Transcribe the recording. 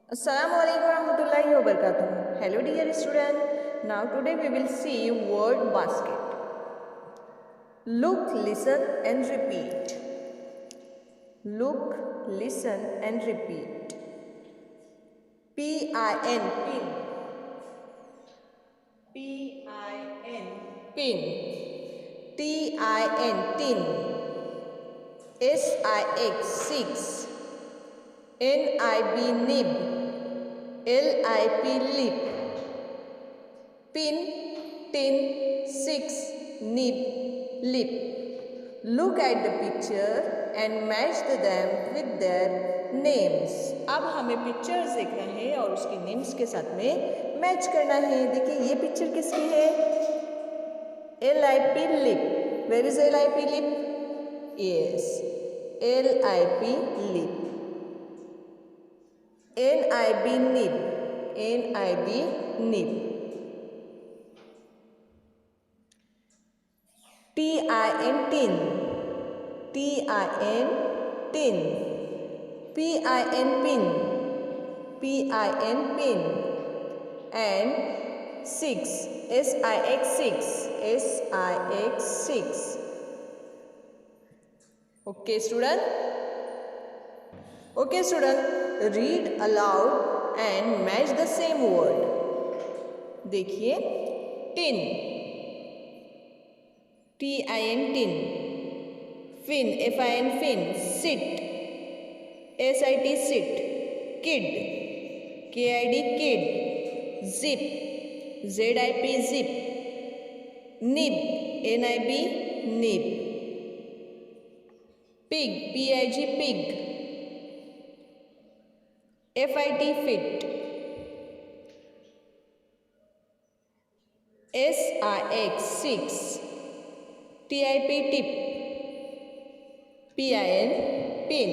Assalamualaikum warahmatullahi wabarakatuh. Hello dear student. Now today we will see word basket. Look, listen and repeat. Look, listen and repeat. P-I-N, pin. P-I-N, pin. T-I-N, tin. S-I-X, six. N-I-B, nib. L-I-P, lip. Pin, tin, six, nib, lip. Look at the picture and match them with their names. अब हमें pictures देखना है और उसके names के साथ में match करना है. देखिए ये पिक्चर किसकी है? LIP lip. Where is LIP lip? Yes, LIP lip. NIB nib. NIB nib. TIN tin. TIN tin. PIN pin. PIN pin. And 6. SIX 6. SIX 6. Okay student? Okay student, read aloud and match the same word. देखिए tin. TIN tin. Fin, FIN fin. Sit, SIT sit. Kid, KID kid. Zip, ZIP zip. Nib, NIB nib. Pig, PIG pig. FIT fit. SIX six. TIP tip. PIN pin.